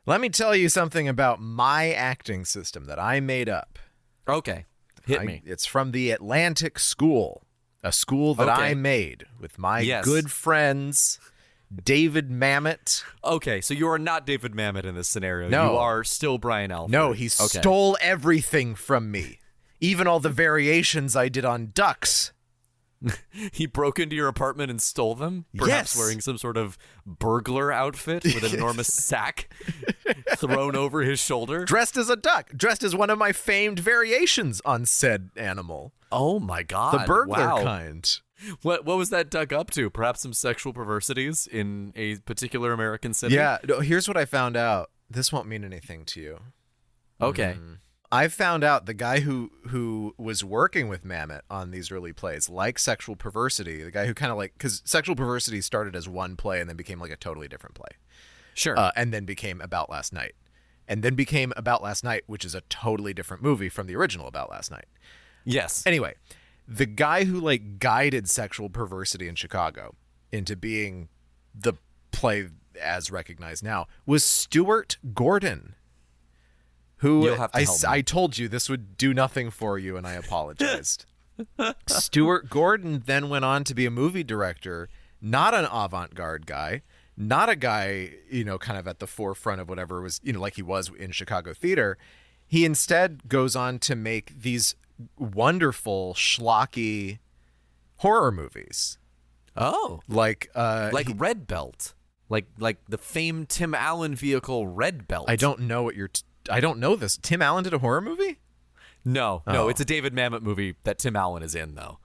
Let me tell you something about my acting system that I made up. Okay. Hit me. It's from the Atlantic School, a school that I made with my good friends, David Mamet. Okay, so you are not David Mamet in this scenario. No. You are still Brian Alford. No, he stole everything from me. Even all the variations I did on ducks. He broke into your apartment and stole them? Perhaps wearing some sort of burglar outfit with an enormous sack thrown over his shoulder? Dressed as a duck. Dressed as one of my famed variations on said animal. Oh my God. The burglar kind. What was that duck up to? Perhaps some sexual perversities in a particular American city? Yeah, no, here's what I found out. This won't mean anything to you. Okay. I found out the guy who was working with Mamet on these early plays, like Sexual Perversity, the guy who kind of because Sexual Perversity started as one play and then became like a totally different play. Sure. And then became About Last Night. And then became About Last Night, which is a totally different movie from the original About Last Night. Yes. Anyway, the guy who guided Sexual Perversity in Chicago into being the play as recognized now was Stuart Gordon. Who You'll have to help me. I told you this would do nothing for you, and I apologized. Stuart Gordon then went on to be a movie director, not an avant-garde guy, not a guy, kind of at the forefront of whatever was, like he was in Chicago theater. He instead goes on to make these wonderful, schlocky horror movies. Oh. Like Red Belt. Like the famed Tim Allen vehicle Red Belt. I don't know what you're... I don't know this. Tim Allen did a horror movie? No, it's a David Mamet movie that Tim Allen is in, though.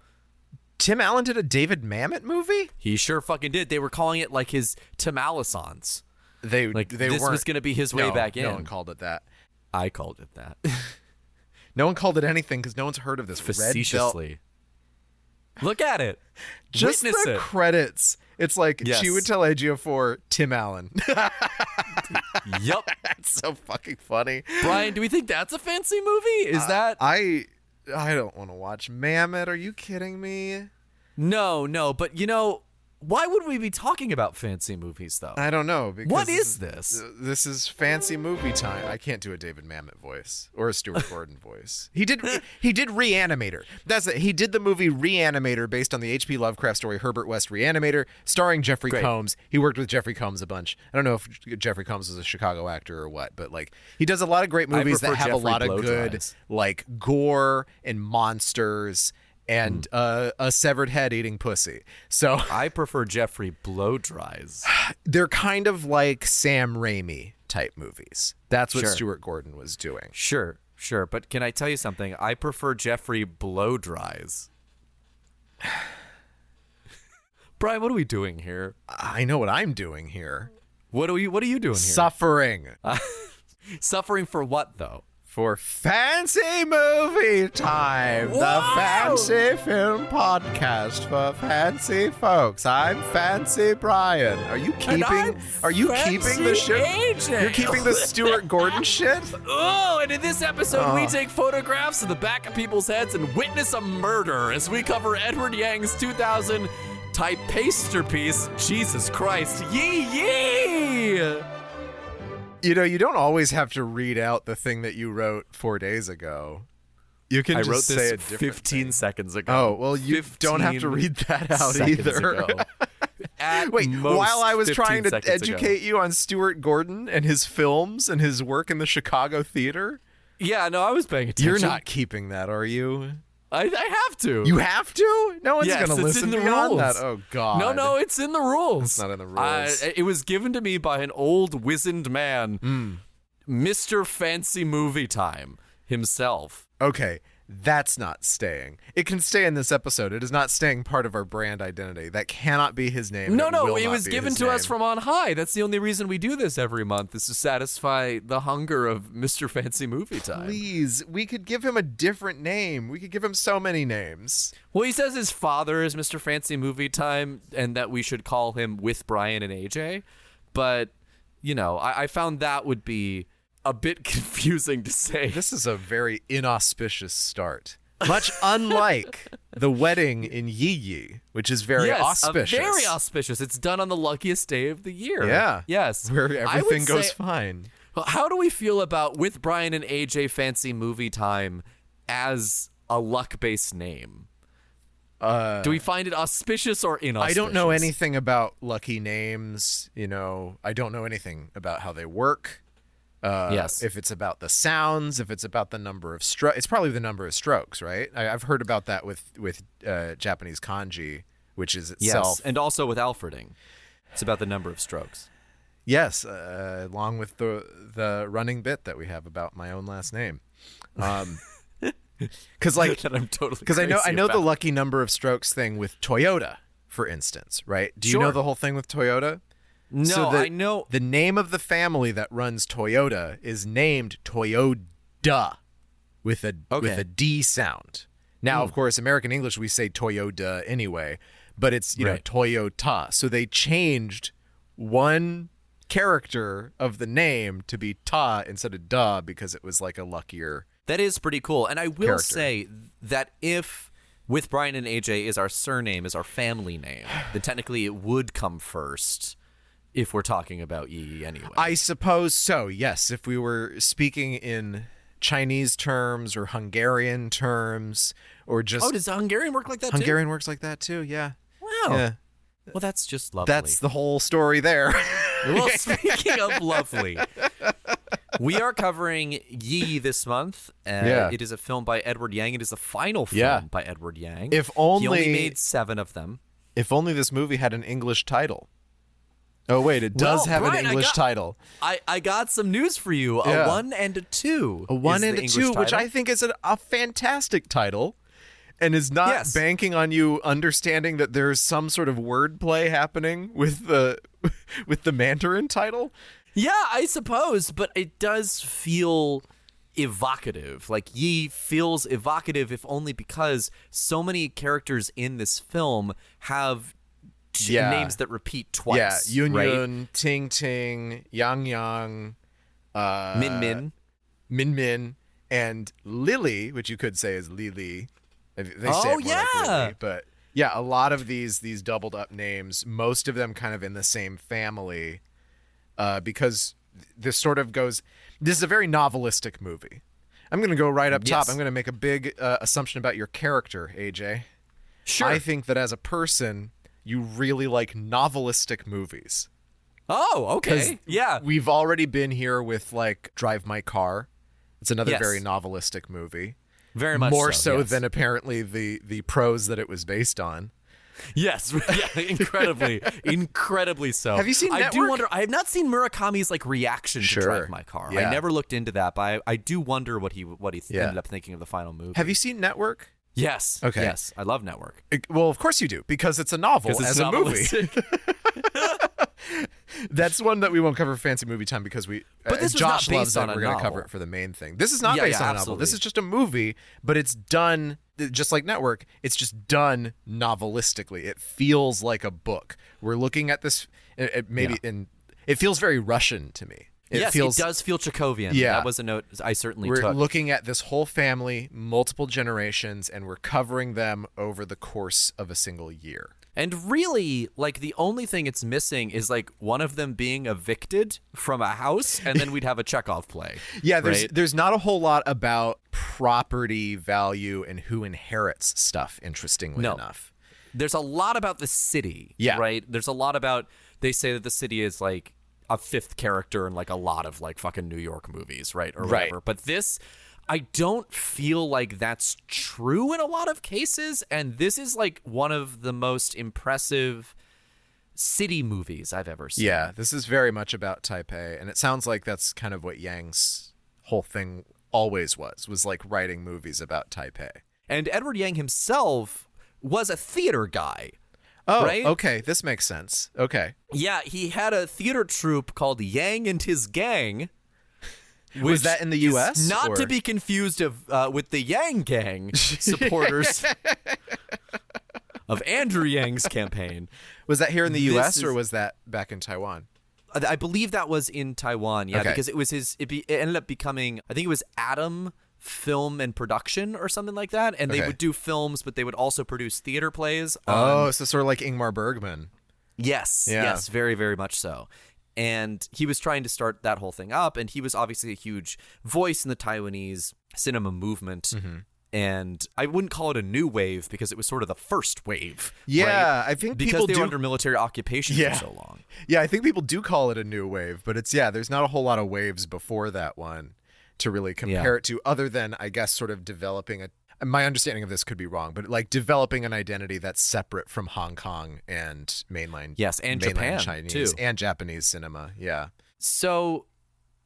Tim Allen did a David Mamet movie? He sure fucking did. They were calling it like his Timalisons. This was going to be his way back in. No one called it that. I called it that. No one called it anything because no one's heard of this. Facetiously. Look at it. Just Witness the it. credits. It's like Chiwetel Ejiofor, Tim Allen. Yup. That's so fucking funny. Brian, do we think that's a fancy movie? Is that... I don't want to watch Mamet. Are you kidding me? No, but why would we be talking about fancy movies, though? I don't know. Because what is this? This is fancy movie time. I can't do a David Mamet voice or a Stuart Gordon voice. He did Reanimator. That's it. He did the movie Reanimator based on the H.P. Lovecraft story Herbert West Reanimator, starring Jeffrey Combs. He worked with Jeffrey Combs a bunch. I don't know if Jeffrey Combs was a Chicago actor or what, but he does a lot of great movies that have a lot of good gore and monsters. And a severed head eating pussy. So I prefer Jeffrey Blowdries. They're kind of like Sam Raimi type movies. That's what Stuart Gordon was doing. Sure. But can I tell you something? I prefer Jeffrey Blowdries. Brian, what are we doing here? I know what I'm doing here. What are you doing here? Suffering. Suffering for what, though? For Fancy Movie Time, Whoa! The fancy film podcast for fancy folks. I'm Fancy Brian. Are you keeping the shit? AJ. You're keeping the Stuart Gordon shit? Oh, and in this episode, we take photographs of the back of people's heads and witness a murder as we cover Edward Yang's 2000 Taipei piece, Jesus Christ, yee! You don't always have to read out the thing that you wrote 4 days ago. You can just say it 15 seconds ago. Oh, well, you don't have to read that out either. Wait, while I was trying to educate you on Stuart Gordon and his films and his work in the Chicago theater? Yeah, no, I was paying attention. You're not keeping that, are you? I have to. You have to? No one's going to listen beyond that. Oh, God. No, it's in the rules. It's not in the rules. It was given to me by an old wizened man, Mr. Fancy Movie Time himself. Okay, that's not staying. It can stay in this episode. It is not staying part of our brand identity. That cannot be his name. No, it was given to us from on high. That's the only reason we do this every month, is to satisfy the hunger of Mr. Fancy Movie Time. Please, we could give him a different name. We could give him so many names. Well, he says his father is Mr. Fancy Movie Time and that we should call him With Brian and A.J. But, I found that would be a bit confusing to say. This is a very inauspicious start. Much unlike the wedding in Yi Yi, which is very auspicious. Very auspicious. It's done on the luckiest day of the year. Yeah. Yes. Where everything goes fine. How do we feel about With Brian and A.J. Fancy Movie Time as a luck-based name? Do we find it auspicious or inauspicious? I don't know anything about lucky names. You know, I don't know anything about how they work. Yes. If it's about the sounds, if it's about the number of strokes, it's probably the number of strokes, right? I've heard about that with Japanese kanji, which is itself. Yes, and also with Alfreding. It's about the number of strokes. Yes, along with the running bit that we have about my own last name. Because I know the lucky number of strokes thing with Toyota, for instance, right? Do you know the whole thing with Toyota? No, so I know. The name of the family that runs Toyota is named Toyoda with a D sound. Now, of course, American English, we say Toyota anyway, but it's, you know, Toyota. So they changed one character of the name to be ta instead of da because it was like a luckier. That is pretty cool. And I will character. say that if With Brian and A.J. is our surname, is our family name, then technically it would come first if we're talking about Yi anyway. I suppose so, yes. If we were speaking in Chinese terms or Hungarian terms or just... Oh, does Hungarian work like that too? Hungarian works like that too, yeah. Wow. Yeah. Well, that's just lovely. That's the whole story there. Well, speaking of lovely, we are covering Yi this month. It is a film by Edward Yang. It is the final film by Edward Yang. If only he only made 7 of them. If only this movie had an English title. Oh, wait, it does have Brian, an English title. I got some news for you. A 1 and a 2. A 1 and a 2, which I think is a fantastic title. And is not banking on you understanding that there's some sort of wordplay happening with the Mandarin title. Yeah, I suppose, but it does feel evocative. Like Yi feels evocative, if only because so many characters in this film have names that repeat twice. Yeah, Yun right? Yun, Ting Ting, Yang Yang, Min Min, Min Min, and Lily, which you could say is Lili. They say it more like Lily, but yeah, a lot of these doubled up names, most of them kind of in the same family, because this sort of goes. This is a very novelistic movie. I'm going to go right up top. I'm going to make a big assumption about your character, AJ. Sure. I think that as a person, you really like novelistic movies. Oh, okay. Yeah. We've already been here with like Drive My Car. It's another very novelistic movie. Very much more so than apparently the prose that it was based on. Yes, yeah, incredibly so. Have you seen Network? I do wonder. I have not seen Murakami's like reaction to Drive My Car. Yeah. I never looked into that, but I do wonder what he ended up thinking of the final movie. Have you seen Network? Yes. Okay. Yes, I love Network. Well, of course you do, because it's a novel as a movie. That's one that we won't cover for Fancy Movie Time because But this Josh was not loves based it. on a We're going to novel. cover it for the main thing. This is not based on a novel. This is just a movie, but it's done just like Network. It's just done novelistically. It feels like a book. We're looking at this it feels very Russian to me. It does feel Chekhovian. Yeah. That was a note I certainly took. We're looking at this whole family, multiple generations, and we're covering them over the course of a single year. And really, like, the only thing it's missing is, like, one of them being evicted from a house, and then we'd have a Chekhov play. Yeah, there's not a whole lot about property value and who inherits stuff, interestingly enough. There's a lot about the city, right? There's a lot about, they say that the city is, like, a fifth character in, like, a lot of, like, fucking New York movies, right? Or whatever. But this... I don't feel like that's true in a lot of cases, and this is like one of the most impressive city movies I've ever seen. Yeah, this is very much about Taipei, and it sounds like that's kind of what Yang's whole thing always was like writing movies about Taipei. And Edward Yang himself was a theater guy. Oh, right? Okay, this makes sense. Okay. Yeah, he had a theater troupe called Yang and His Gang. Was that in the U.S.? Not to be confused with the Yang Gang supporters of Andrew Yang's campaign. Was that here in the U.S. or was that back in Taiwan? I believe that was in Taiwan, yeah, because it was it ended up becoming, I think it was Adam Film and Production or something like that, and they would do films, but they would also produce theater plays. So sort of like Ingmar Bergman. Yes, yes, very, very much so. And he was trying to start that whole thing up, and he was obviously a huge voice in the Taiwanese cinema movement. And I wouldn't call it a new wave because it was sort of the first wave. Yeah, right? I think because people they do were under military occupation for so long. Yeah, I think people do call it a new wave, but there's not a whole lot of waves before that one to really compare it to, other than, I guess, sort of developing my understanding of this could be wrong, but like developing an identity that's separate from Hong Kong and mainland. Yes, and mainland Japan Chinese too. And Japanese cinema. Yeah. So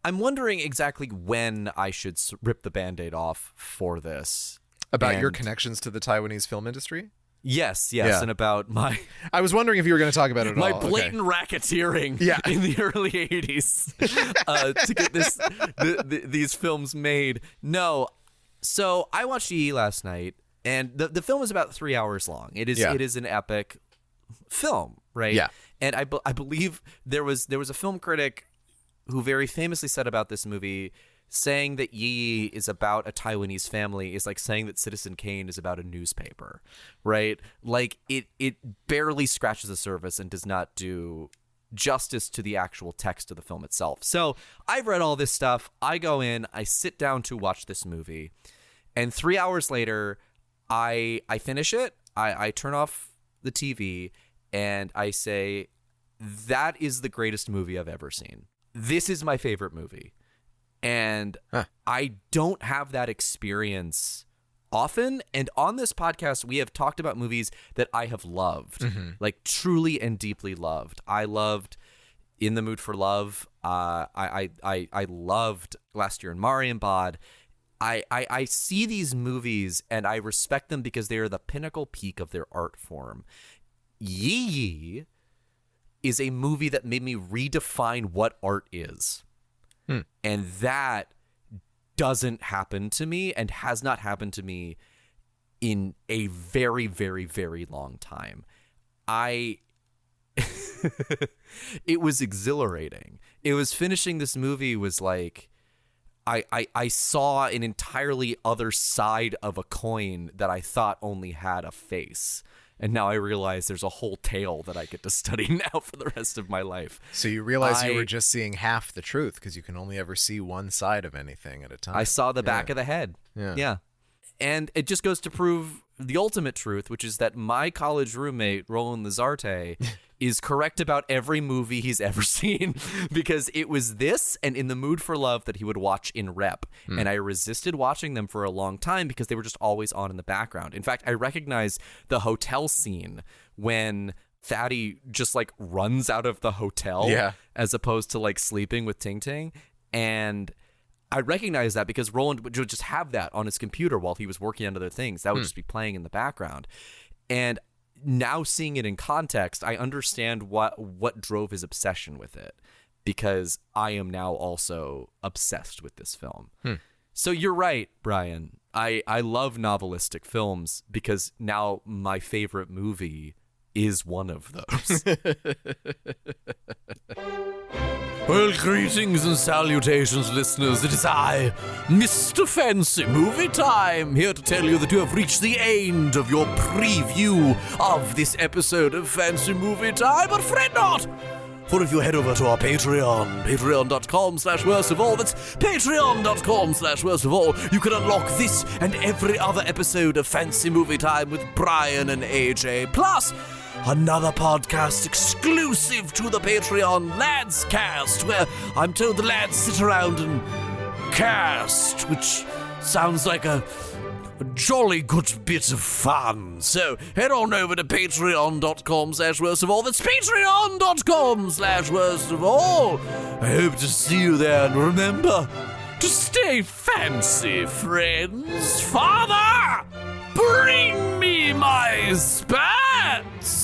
I'm wondering exactly when I should rip the Band-Aid off for this. About your connections to the Taiwanese film industry? Yes, and about my... I was wondering if you were going to talk about it at all. My blatant racketeering in the early 80s to get these films made. No, so I watched EE last night, and the film is about 3 hours long. It is an epic film, right? Yeah. And I believe there was a film critic who very famously said about this movie, saying that Yi is about a Taiwanese family is like saying that Citizen Kane is about a newspaper, right? Like it barely scratches the surface and does not do justice to the actual text of the film itself. So I've read all this stuff. I go in, I sit down to watch this movie, and 3 hours later, I finish it. I turn off the TV and I say, that is the greatest movie I've ever seen. This is my favorite movie. And I don't have that experience often. And on this podcast, we have talked about movies that I have loved, like truly and deeply loved. I loved In the Mood for Love. I loved Last Year in Marienbad. I see these movies and I respect them because they are the pinnacle peak of their art form. Yi is a movie that made me redefine what art is. And that doesn't happen to me and has not happened to me in a very, very, very long time. It was exhilarating. It was finishing this movie was like, I saw an entirely other side of a coin that I thought only had a face. And now I realize there's a whole tale that I get to study now for the rest of my life. So you realize you were just seeing half the truth because you can only ever see one side of anything at a time. I saw the back of the head. Yeah. And it just goes to prove the ultimate truth, which is that my college roommate, Roland Lazarte, is correct about every movie he's ever seen, because it was this and In the Mood for Love that he would watch in rep. And I resisted watching them for a long time because they were just always on in the background. In fact, I recognize the hotel scene when Thaddy just like runs out of the hotel as opposed to like sleeping with Ting Ting. And I recognize that because Roland would just have that on his computer while he was working on other things. That would just be playing in the background. And now seeing it in context, I understand what drove his obsession with it, because I am now also obsessed with this film. So you're right, Brian. I love novelistic films because now my favorite movie is one of those. Well, greetings and salutations, listeners. It is I, Mr. Fancy Movie Time, here to tell you that you have reached the end of your preview of this episode of Fancy Movie Time. But fret not, for if you head over to our Patreon, patreon.com/worstofall, that's patreon.com/worstofall, you can unlock this and every other episode of Fancy Movie Time with Brian and AJ, plus another podcast exclusive to the Patreon, Lads Cast, where I'm told the lads sit around and cast, which sounds like a jolly good bit of fun. So head on over to patreon.com/worstofall. That's patreon.com/worstofall. I hope to see you there, and remember to stay fancy, friends. Father, bring me my spats!